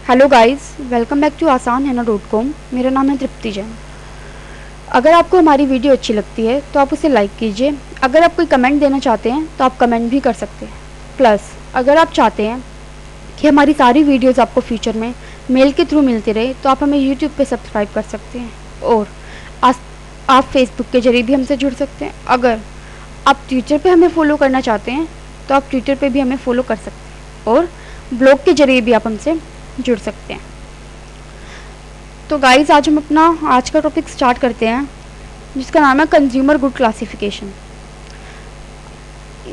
Hello guys, welcome back to asanhena.com। मेरा नाम है तृप्ति जैन। अगर आपको हमारी वीडियो अच्छी लगती है तो आप उसे लाइक कीजिए। अगर आप कोई कमेंट देना चाहते हैं तो आप कमेंट भी कर सकते हैं। प्लस अगर आप चाहते हैं कि हमारी सारी वीडियोस आपको फ्यूचर में मेल के थ्रू मिलती रहे तो आप हमें यूट्यूब पे सब्सक्राइब कर सकते हैं और आप फेसबुक के जरिए भी हमसे जुड़ सकते हैं। अगर आप ट्विटर पे हमें फॉलो करना चाहते हैं तो आप ट्विटर पे भी हमें फॉलो कर सकते हैं और ब्लॉग के जरिए भी आप हमसे जुड़ सकते हैं। तो गाइस, आज हम अपना आज का टॉपिक स्टार्ट करते हैं जिसका नाम है कंज्यूमर गुड क्लासिफिकेशन।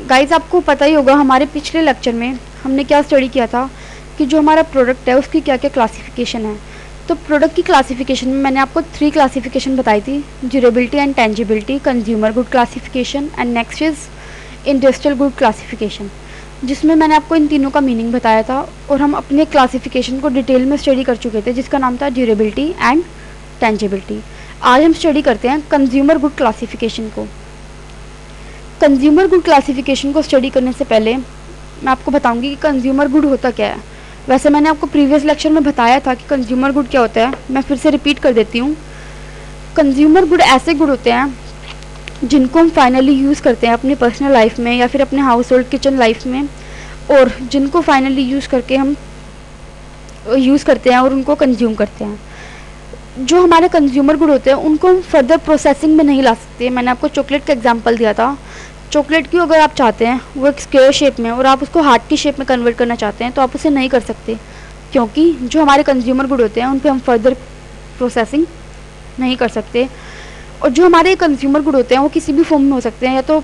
गाइस, आपको पता ही होगा हमारे पिछले लेक्चर में हमने क्या स्टडी किया था कि जो हमारा प्रोडक्ट है उसकी क्या क्या क्लासिफिकेशन है। तो प्रोडक्ट की क्लासिफिकेशन में मैंने आपको 3 क्लासिफिकेशन बताई थी, durability and tangibility, consumer good classification and next is industrial good classification, जिसमें मैंने आपको इन तीनों का मीनिंग बताया था और हम अपने क्लासिफिकेशन को डिटेल में स्टडी कर चुके थे जिसका नाम था ड्यूरेबिलिटी एंड टेंजिबिलिटी। आज हम स्टडी करते हैं कंज्यूमर गुड क्लासिफिकेशन को। कंज्यूमर गुड क्लासिफिकेशन को स्टडी करने से पहले मैं आपको बताऊंगी कि कंज्यूमर गुड होता क्या है। वैसे मैंने आपको प्रीवियस लेक्चर में बताया था कि कंज्यूमर गुड क्या होता है, मैं फिर से रिपीट कर देती हूँ। कंज्यूमर गुड ऐसे गुड होते हैं जिनको हम फाइनली यूज़ करते हैं अपनी पर्सनल लाइफ में या फिर अपने हाउस होल्ड किचन लाइफ में, और जिनको फाइनली यूज़ करके हम यूज़ करते हैं और उनको कंज्यूम करते हैं। जो हमारे कंज्यूमर गुड होते हैं उनको हम फर्दर प्रोसेसिंग में नहीं ला सकते। मैंने आपको चॉकलेट का एग्जांपल दिया था। चॉकलेट की अगर आप चाहते हैं वो एक स्क्वायर शेप में और आप उसको हार्ट की शेप में कन्वर्ट करना चाहते हैं तो आप उसे नहीं कर सकते, क्योंकि जो हमारे कंज्यूमर गुड होते हैं उन पर हम फर्दर प्रोसेसिंग नहीं कर सकते। और जो हमारे कंज्यूमर गुड होते हैं वो किसी भी फॉर्म में हो सकते हैं, या तो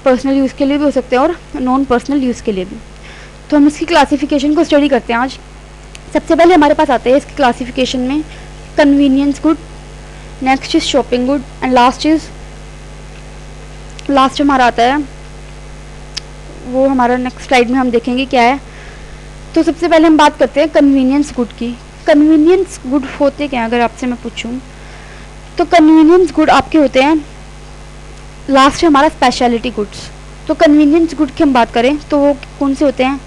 पर्सनल यूज़ के लिए भी हो सकते हैं और नॉन पर्सनल यूज़ के लिए भी। तो हम इसकी क्लासिफिकेशन को स्टडी करते हैं आज। सबसे पहले हमारे पास आते हैं इसकी क्लासिफिकेशन में convenience good, next is shopping good and last हमारा आता है, वो हमारा नेक्स्ट स्लाइड में हम देखेंगे क्या है। तो सबसे पहले हम बात करते हैं कन्वीनियंस गुड की। कन्वीनियंस गुड होते क्या, अगर आपसे मैं पूछूं तो कन्वीनियंस गुड आपके होते हैं, लास्ट है हमारा स्पेशलिटी गुड्स। तो कन्वीनियंस गुड की हम बात करें तो वो कौन से होते हैं,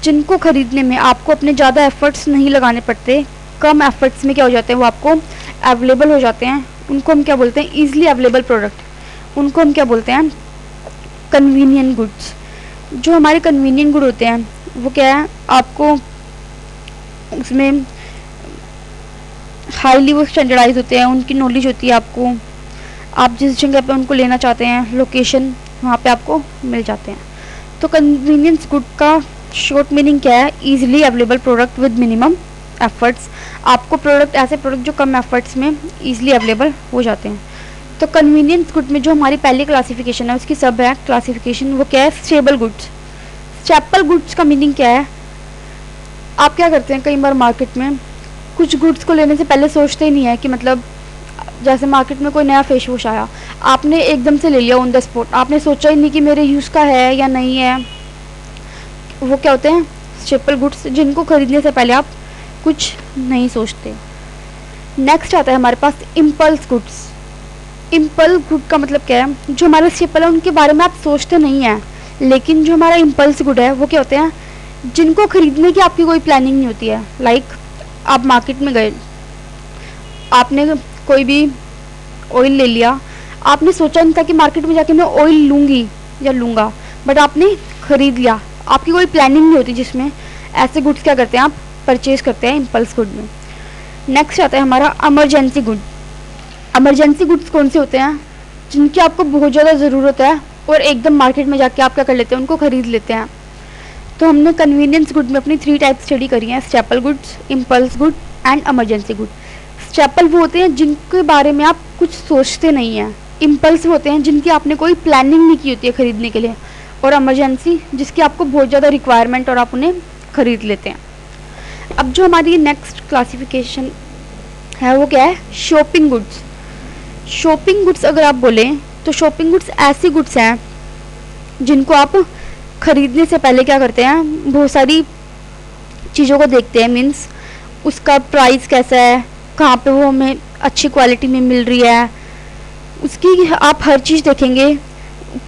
जिनको खरीदने में आपको अपने ज़्यादा एफर्ट्स नहीं लगाने पड़ते, कम एफर्ट्स में क्या हो जाते हैं वो आपको अवेलेबल हो जाते हैं। उनको हम क्या बोलते हैं, ईजिली अवेलेबल प्रोडक्ट, उनको हम क्या बोलते हैं, कन्वीनियंट गुड्स। जो हमारे कन्वीनियंट गुड होते हैं वो क्या है, आपको उसमें हाईली वो स्टैंडर्डाइज होते हैं, उनकी नॉलेज होती है आपको, आप जिस जगह पे उनको लेना चाहते हैं लोकेशन वहाँ पे आपको मिल जाते हैं। तो कन्वीनियंस गुड का शॉर्ट मीनिंग क्या है, easily available product with minimum efforts. आपको प्रोडक्ट ऐसे प्रोडक्ट जो कम एफर्ट्स में ईजिली अवेलेबल हो जाते हैं। तो कन्वीनियंस गुड में जो हमारी पहली क्लासिफिकेशन है उसकी सब है क्लासिफिकेशन, वो क्या है, स्टेबल गुड्स। स्टेपल गुड्स का मीनिंग क्या है, आप क्या करते हैं कई बार मार्केट में कुछ गुड्स को लेने से पहले सोचते ही नहीं है कि मतलब जैसे मार्केट में कोई नया फेस वॉश आया, आपने एकदम से ले लिया ऑन द स्पॉट, आपने सोचा ही नहीं कि मेरे यूज़ का है या नहीं है। वो क्या होते हैं, स्टेपल गुड्स, जिनको खरीदने से पहले आप कुछ नहीं सोचते। नेक्स्ट आता है हमारे पास इम्पल्स गुड्स। इम्पल्स गुड का मतलब क्या है, जो हमारे स्टेपल है उनके बारे में आप सोचते नहीं हैं, लेकिन जो हमारा इम्पल्स गुड है वो क्या होते हैं, जिनको खरीदने की आपकी कोई प्लानिंग नहीं होती है। लाइक आप मार्केट में गए, आपने कोई भी ऑयल ले लिया, आपने सोचा नहीं था कि मार्केट में जाके मैं ऑयल लूँगी या लूँगा, बट आपने खरीद लिया, आपकी कोई प्लानिंग नहीं होती, जिसमें ऐसे गुड्स क्या करते हैं आप परचेज करते हैं इम्पल्स गुड में। नेक्स्ट आता है हमारा इमरजेंसी गुड। इमरजेंसी गुड्स कौन से होते हैं, जिनकी आपको बहुत ज़्यादा ज़रूरत है और एकदम मार्केट में जाके आप क्या कर लेते हैं, उनको खरीद लेते हैं। तो हमने कन्वीनियंस गुड में अपनी 3 टाइप स्टडी करी हैं, staple goods, impulse good and emergency good. Staple वो होते हैं जिनके बारे में आप कुछ सोचते नहीं हैं, इम्पल्स होते हैं जिनकी आपने कोई प्लानिंग नहीं की होती है खरीदने के लिए, और इमरजेंसी जिसकी आपको बहुत ज़्यादा रिक्वायरमेंट और आप उन्हें खरीद लेते हैं। अब जो हमारी नेक्स्ट क्लासिफिकेशन है वो क्या है, शॉपिंग गुड्स। शॉपिंग गुड्स अगर आप बोलें तो शॉपिंग गुड्स ऐसी गुड्स हैं जिनको आप खरीदने से पहले क्या करते हैं, बहुत सारी चीज़ों को देखते हैं, मीन्स उसका प्राइस कैसा है, कहाँ पे वो हमें अच्छी क्वालिटी में मिल रही है, उसकी आप हर चीज़ देखेंगे,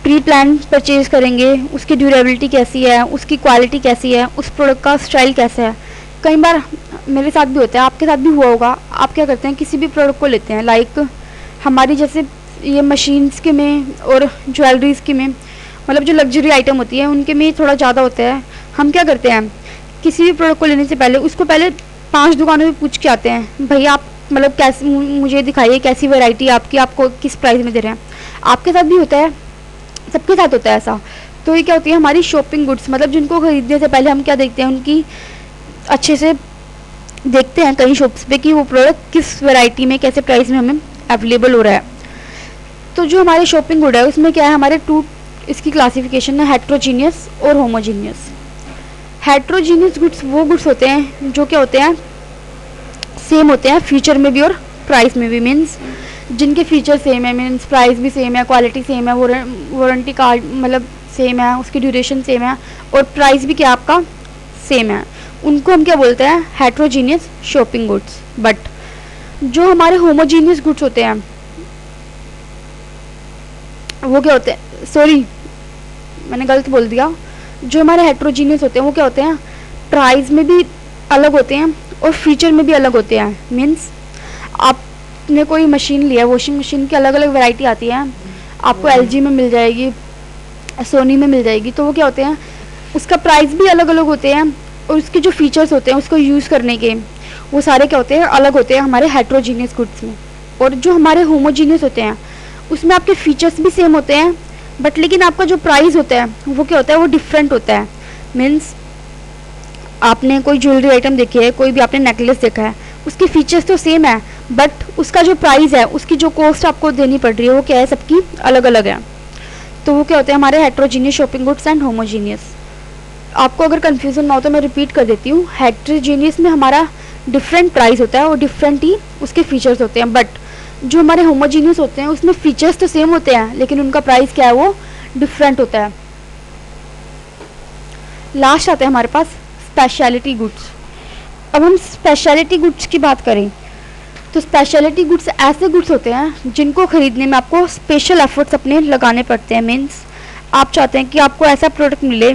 प्री प्लान परचेज करेंगे, उसकी ड्यूरेबिलिटी कैसी है, उसकी क्वालिटी कैसी है, उस प्रोडक्ट का स्टाइल कैसा है। कई बार मेरे साथ भी होता है, आपके साथ भी हुआ होगा। आप क्या करते हैं, किसी भी प्रोडक्ट को लेते हैं, लाइक हमारी जैसे ये मशीन्स के में और ज्वेलरीज़ के में, मतलब जो लग्जरी आइटम होती है उनके में थोड़ा ज़्यादा होता है। हम क्या करते हैं, किसी भी प्रोडक्ट को लेने से पहले उसको पहले 5 दुकानों में पूछ के आते हैं, भैया आप मतलब कैसे मुझे दिखाइए कैसी वैरायटी आपकी, आपको किस प्राइस में दे रहे हैं। आपके साथ भी होता है, सबके साथ होता है ऐसा। तो ये क्या होती है, हमारी शॉपिंग गुड्स, मतलब जिनको खरीदने से पहले हम क्या देखते हैं, उनकी अच्छे से देखते हैं कई शॉप्स पे कि वो प्रोडक्ट किस वैरायटी में कैसे प्राइस में हमें अवेलेबल हो रहा है। तो जो हमारे शॉपिंग गुड है उसमें क्या है, हमारे इसकी क्लासिफिकेशन है हेट्रोजीनियस और होमोजीनियस। हेट्रोजीनियस गुड्स वो गुड्स होते हैं जो क्या होते हैं, सेम होते हैं फीचर में भी और प्राइस में भी, मीन्स जिनके फीचर सेम है, मीन्स प्राइस भी सेम है, क्वालिटी सेम है, वारंटी कार्ड मतलब सेम है, उसकी ड्यूरेशन सेम है और प्राइस भी क्या आपका सेम है, उनको हम क्या बोलते हैं, हेट्रोजीनियस शॉपिंग गुड्स। बट जो हमारे होमोजीनियस गुड्स होते हैं वो क्या होते हैं, सॉरी मैंने गलत बोल दिया, जो हमारे हेट्रोजीनियस होते हैं वो क्या होते हैं, प्राइस में भी अलग होते हैं और फीचर में भी अलग होते हैं। मीन्स आपने कोई मशीन लिया, वॉशिंग मशीन की अलग अलग वैरायटी आती है, आपको एलजी में मिल जाएगी, सोनी में मिल जाएगी, तो वो क्या होते हैं, उसका प्राइस भी अलग अलग होते हैं और उसके जो फीचर्स होते हैं उसको यूज़ करने के वो सारे क्या होते हैं, अलग होते हैं हमारे हेट्रोजीनियस गुड्स में। और जो हमारे होमोजीनियस होते हैं उसमें आपके फीचर्स भी सेम होते हैं, बट लेकिन आपका जो प्राइस होता है वो क्या होता है, वो डिफरेंट होता है। मीन्स आपने कोई ज्वेलरी आइटम देखी है, कोई भी आपने नेकलेस देखा है, उसके फीचर्स तो सेम है बट उसका जो प्राइस है, उसकी जो कॉस्ट आपको देनी पड़ रही है वो क्या है, सबकी अलग अलग है। तो वो क्या होते हैं हमारे heterogeneous shopping goods and homogeneous. आपको अगर कन्फ्यूजन ना हो तो मैं रिपीट कर देती हूँ, हेट्रोजीनियस में हमारा डिफरेंट प्राइस होता है और डिफरेंट ही उसके फीचर्स होते हैं, बट जो हमारे होमोजीनियस होते हैं उसमें फीचर्स तो सेम होते हैं लेकिन उनका प्राइस क्या है, वो डिफरेंट होता है। लास्ट आता है हमारे पास स्पेशलिटी गुड्स। अब हम स्पेशलिटी गुड्स की बात करें तो स्पेशलिटी गुड्स ऐसे गुड्स होते हैं जिनको खरीदने में आपको स्पेशल एफर्ट्स अपने लगाने पड़ते हैं। मीन्स आप चाहते हैं कि आपको ऐसा प्रोडक्ट मिले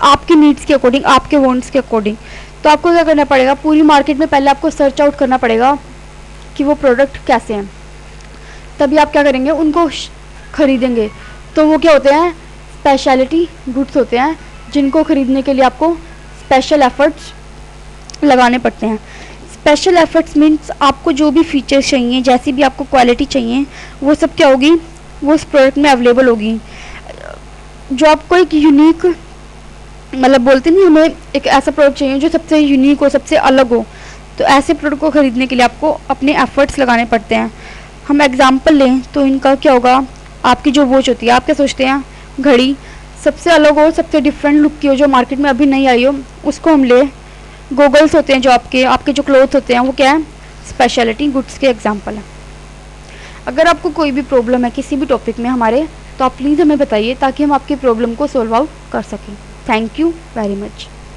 आपकी नीड्स के अकॉर्डिंग, आपके वांट्स के अकॉर्डिंग, तो आपको क्या करना पड़ेगा, पूरी मार्केट में पहले आपको सर्च आउट करना पड़ेगा कि वो प्रोडक्ट कैसे हैं, तभी आप क्या करेंगे, उनको खरीदेंगे। तो वो क्या होते हैं, स्पेशलिटी गुड्स होते हैं जिनको खरीदने के लिए आपको स्पेशल एफर्ट्स लगाने पड़ते हैं। स्पेशल एफर्ट्स मीन्स आपको जो भी फीचर्स चाहिए, जैसी भी आपको क्वालिटी चाहिए, वो सब क्या होगी, वो उस प्रोडक्ट में अवेलेबल होगी। जो आपको एक यूनिक, मतलब बोलते नहीं, हमें एक ऐसा प्रोडक्ट चाहिए जो सबसे यूनिक हो, सबसे अलग हो, तो ऐसे प्रोडक्ट को खरीदने के लिए आपको अपने एफर्ट्स लगाने पड़ते हैं। हम एग्जांपल लें तो इनका क्या होगा, आपकी जो वॉच होती है, आप क्या सोचते हैं, घड़ी सबसे अलग हो, सबसे डिफरेंट लुक की हो, जो मार्केट में अभी नहीं आई हो, उसको हम ले। गॉगल्स होते हैं जो आपके जो क्लोथ्स होते हैं वो क्या है, स्पेशलिटी गुड्स के एग्जांपल है। अगर आपको कोई भी प्रॉब्लम है किसी भी टॉपिक में हमारे, तो आप प्लीज़ हमें बताइए ताकि हम आपकी प्रॉब्लम को सॉल्व आउट कर सकें। Thank you very much.